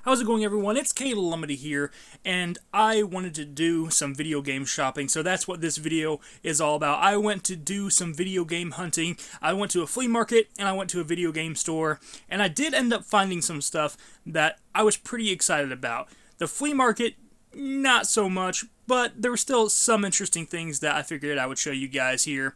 How's it going, everyone? It's Lumity here, and I wanted to do some video game shopping, so that's what this video is all about. I went to do some video game hunting. I went to a flea market, and I went to a video game store, and I did end up finding some stuff that I was pretty excited about. The flea market, not so much, but there were still some interesting things that I figured I would show you guys here.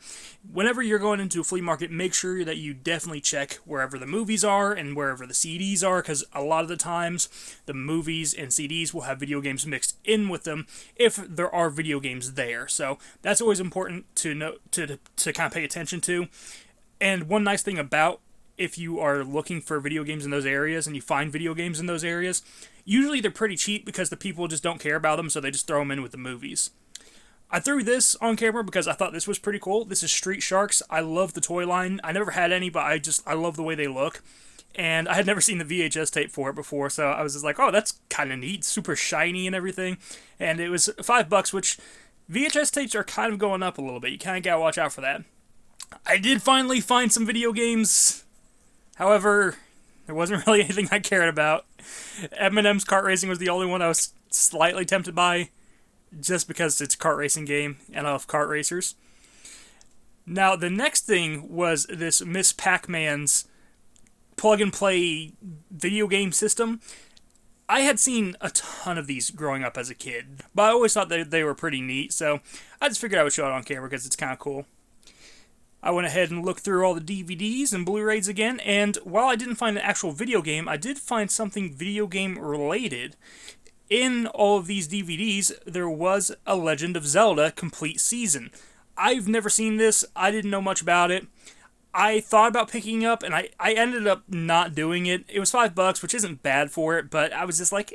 Whenever you're going into a flea market, make sure that you definitely check wherever the movies are and wherever the CDs are, because a lot of the times the movies and CDs will have video games mixed in with them if there are video games there. So that's always important to know, to kind of pay attention to. And one nice thing about if you are looking for video games in those areas and you find video games in those areas, usually they're pretty cheap because the people just don't care about them, so they just throw them in with the movies. I threw this on camera because I thought this was pretty cool. This is Street Sharks. I love the toy line. I never had any, but I love the way they look. And I had never seen the VHS tape for it before, so I was just like, oh, that's kind of neat, super shiny and everything. And it was $5, which VHS tapes are kind of going up a little bit. You kind of gotta watch out for that. I did finally find some video games. However, there wasn't really anything I cared about. Eminem's Kart Racing was the only one I was slightly tempted by, just because it's a kart racing game, and I love kart racers. Now, the next thing was this Miss Pac-Man's plug-and-play video game system. I had seen a ton of these growing up as a kid, but I always thought that they were pretty neat, so I just figured I would show it on camera because it's kind of cool. I went ahead and looked through all the DVDs and Blu-rays again, and while I didn't find an actual video game, I did find something video game related. In all of these DVDs, there was a Legend of Zelda complete season. I've never seen this, I didn't know much about it. I thought about picking up, and I ended up not doing it. It was $5, which isn't bad for it, but I was just like,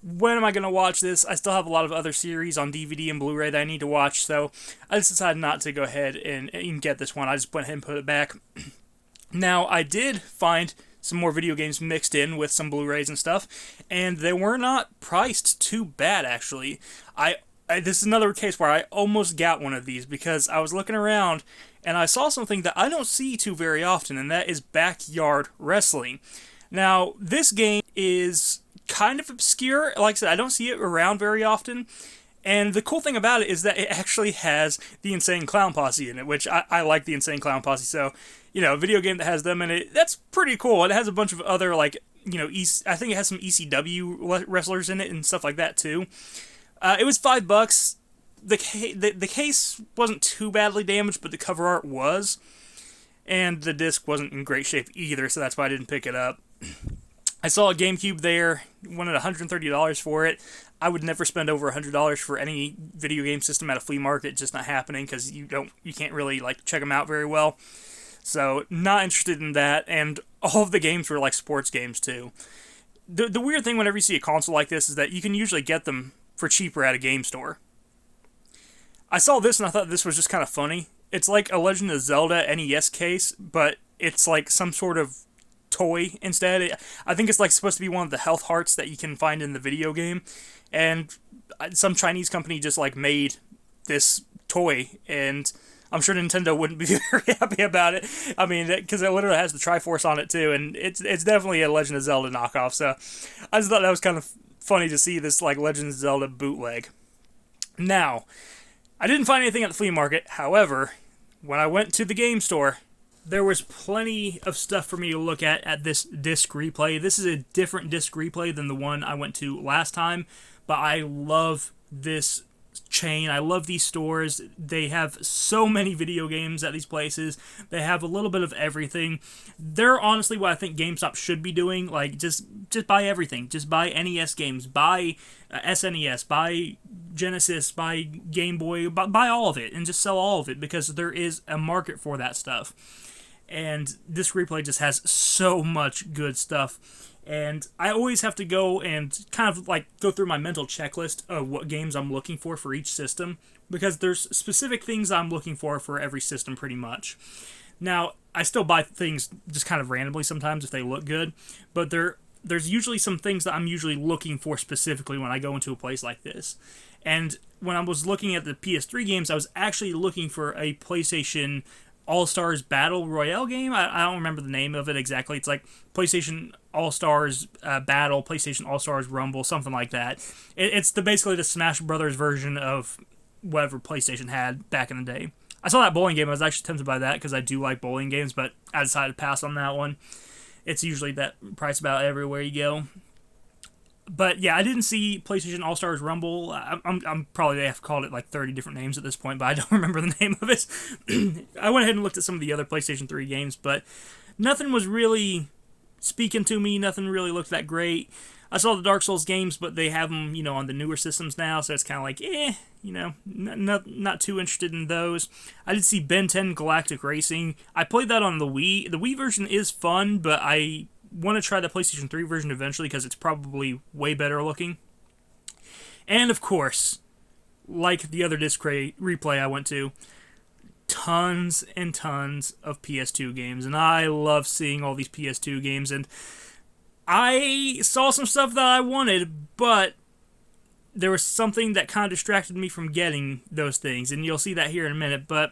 when am I going to watch this? I still have a lot of other series on DVD and Blu-ray that I need to watch, so I just decided not to go ahead and get this one. I just went ahead and put it back. Now, I did find some more video games mixed in with some Blu-rays and stuff, and they were not priced too bad, actually. This is another case where I almost got one of these because I was looking around and I saw something that I don't see too very often, and that is Backyard Wrestling. Now, this game is kind of obscure. Like I said, I don't see it around very often. And the cool thing about it is that it actually has the Insane Clown Posse in it, which I like the Insane Clown Posse. So, a video game that has them in it, that's pretty cool. It has a bunch of other, I think it has some ECW wrestlers in it and stuff like that, too. It was $5. The case wasn't too badly damaged, but the cover art was. And the disc wasn't in great shape either, so that's why I didn't pick it up. I saw a GameCube there, wanted $130 for it. I would never spend over $100 for any video game system at a flea market. It's just not happening because you can't really check them out very well. So not interested in that. And all of the games were sports games too. The weird thing whenever you see a console like this is that you can usually get them for cheaper at a game store. I saw this and I thought this was just kind of funny. It's like a Legend of Zelda NES case, but it's like some sort of toy instead. I think it's supposed to be one of the health hearts that you can find in the video game, and some Chinese company just made this toy, and I'm sure Nintendo wouldn't be very happy about it. I mean, because it literally has the Triforce on it too, and it's definitely a Legend of Zelda knockoff. So I just thought that was kind of funny to see this Legend of Zelda bootleg. Now, I didn't find anything at the flea market. However, when I went to the game store, there was plenty of stuff for me to look at this disc replay. This is a different disc replay than the one I went to last time, but I love this chain. I love these stores. They have so many video games at these places. They have a little bit of everything. They're honestly what I think GameStop should be doing. Just buy everything. Just buy NES games. Buy SNES. Buy Genesis. Buy Game Boy. Buy all of it and just sell all of it because there is a market for that stuff. And this replay just has so much good stuff. And I always have to go and kind of go through my mental checklist of what games I'm looking for each system, because there's specific things I'm looking for every system pretty much. Now, I still buy things just kind of randomly sometimes if they look good, but there's usually some things that I'm usually looking for specifically when I go into a place like this. And when I was looking at the PS3 games, I was actually looking for a PlayStation All-Stars Battle Royale game. I don't remember the name of it exactly. It's like PlayStation All-Stars Battle, PlayStation All-Stars Rumble, something like that. It's basically the Smash Brothers version of whatever PlayStation had back in the day. I saw that bowling game. I was actually tempted by that because I do like bowling games, but I decided to pass on that one. It's usually that price about everywhere you go. But yeah, I didn't see PlayStation All Stars Rumble. I'm probably have called it like 30 different names at this point, but I don't remember the name of it. I went ahead and looked at some of the other PlayStation 3 games, but nothing was really speaking to me. Nothing really looked that great. I saw the Dark Souls games, but they have them, on the newer systems now, so it's kind of like, not too interested in those. I did see Ben 10 Galactic Racing. I played that on the Wii. The Wii version is fun, but I want to try the PlayStation 3 version eventually because it's probably way better looking. And of course, like the other disc replay I went to, tons and tons of PS2 games, and I love seeing all these PS2 games, and I saw some stuff that I wanted, but there was something that kind of distracted me from getting those things, and you'll see that here in a minute, but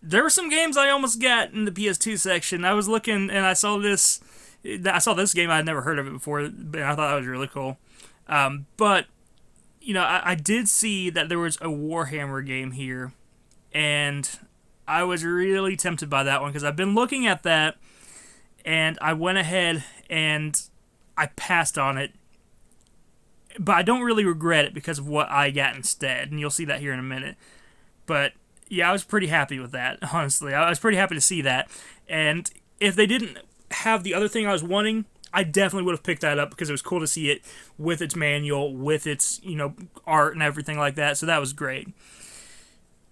there were some games I almost got in the PS2 section. I was looking, and I saw this game. I had never heard of it before, but I thought that was really cool. But, I did see that there was a Warhammer game here, and I was really tempted by that one, because I've been looking at that, and I went ahead and I passed on it. But I don't really regret it because of what I got instead, and you'll see that here in a minute. But, yeah, I was pretty happy with that, honestly. I was pretty happy to see that. And if they didn't have the other thing I was wanting, I definitely would have picked that up because it was cool to see it with its manual, with its, art and everything like that. So that was great.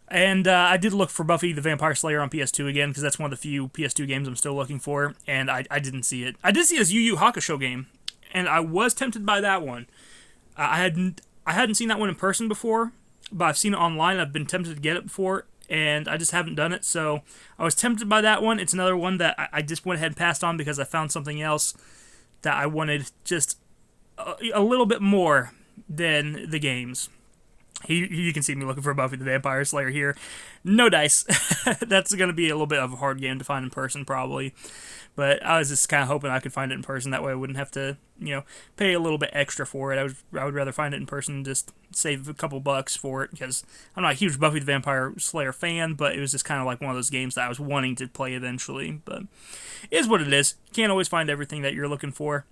And I did look for Buffy the Vampire Slayer on PS2 again because that's one of the few PS2 games I'm still looking for, and I didn't see it. I did see this Yu Yu Hakusho game, and I was tempted by that one. I hadn't seen that one in person before, but I've seen it online. I've been tempted to get it before, and I just haven't done it, so I was tempted by that one. It's another one that I just went ahead and passed on because I found something else that I wanted just a little bit more than the games. You can see me looking for Buffy the Vampire Slayer here. No dice. That's going to be a little bit of a hard game to find in person, probably. But I was just kind of hoping I could find it in person. That way I wouldn't have to, pay a little bit extra for it. I would rather find it in person and just save a couple bucks for it, because I'm not a huge Buffy the Vampire Slayer fan, but it was just kind of like one of those games that I was wanting to play eventually. But it is what it is. You can't always find everything that you're looking for.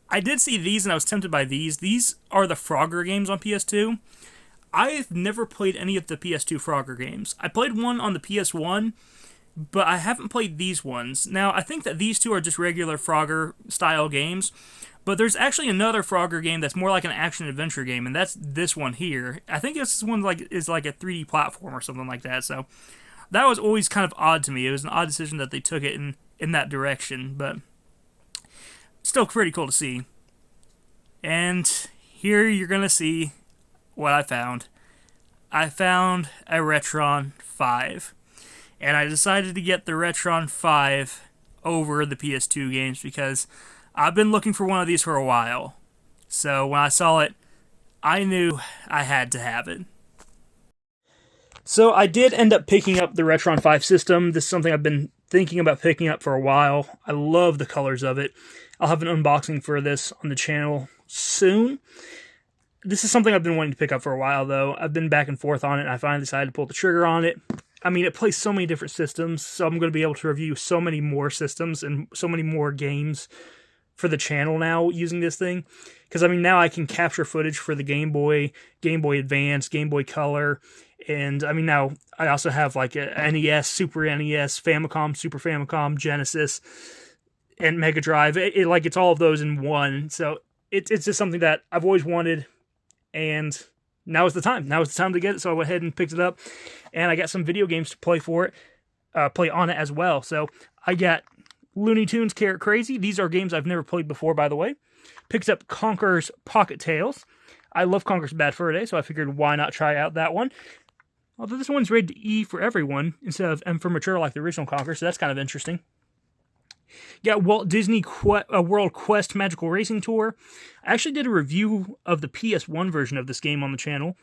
I did see these, and I was tempted by these. These are the Frogger games on PS2. I've never played any of the PS2 Frogger games. I played one on the PS1, but I haven't played these ones. Now, I think that these two are just regular Frogger-style games, but there's actually another Frogger game that's more like an action-adventure game, and that's this one here. I think this one is like a 3D platform or something like that, so that was always kind of odd to me. It was an odd decision that they took it in that direction, but still pretty cool to see. And here you're going to see what I found. I found a Retron 5. And I decided to get the Retron 5 over the PS2 games because I've been looking for one of these for a while. So when I saw it, I knew I had to have it. So I did end up picking up the Retron 5 system. This is something I've been thinking about picking up for a while. I love the colors of it. I'll have an unboxing for this on the channel soon. This is something I've been wanting to pick up for a while, though. I've been back and forth on it, and I finally decided to pull the trigger on it. I mean, it plays so many different systems, so I'm going to be able to review so many more systems and so many more games for the channel now using this thing. Because, I mean, now I can capture footage for the Game Boy, Game Boy Advance, Game Boy Color, and, I mean, now I also have, like, a NES, Super NES, Famicom, Super Famicom, Genesis, and Mega Drive. It's all of those in one, so it's just something that I've always wanted. And now is the time. Now is the time to get it, so I went ahead and picked it up. And I got some video games to play for it, play on it as well. So I got Looney Tunes Carrot Crazy. These are games I've never played before, by the way. Picked up Conker's Pocket Tales. I love Conker's Bad Fur Day, so I figured why not try out that one. Although this one's rated E for everyone instead of M for mature like the original Conker, so that's kind of interesting. Got Walt Disney World Quest Magical Racing Tour. I actually did a review of the PS1 version of this game on the channel,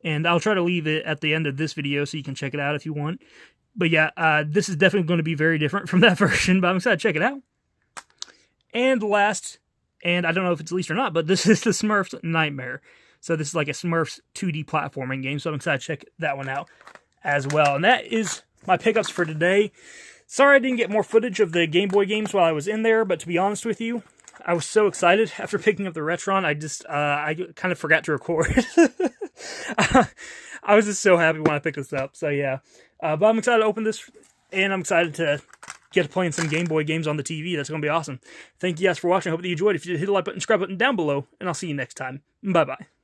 and I'll try to leave it at the end of this video so you can check it out if you want. But yeah, this is definitely going to be very different from that version, but I'm excited to check it out. And last, and I don't know if it's least or not, but this is the Smurfs Nightmare. So this is like a Smurfs 2D platforming game, so I'm excited to check that one out as well. And that is my pickups for today. Sorry I didn't get more footage of the Game Boy games while I was in there, but to be honest with you, I was so excited after picking up the Retron, I kind of forgot to record. I was just so happy when I picked this up, so yeah. But I'm excited to open this, and I'm excited to get to playing some Game Boy games on the TV. That's going to be awesome. Thank you guys for watching. I hope that you enjoyed. If you did, hit the like button, subscribe button down below, and I'll see you next time. Bye-bye.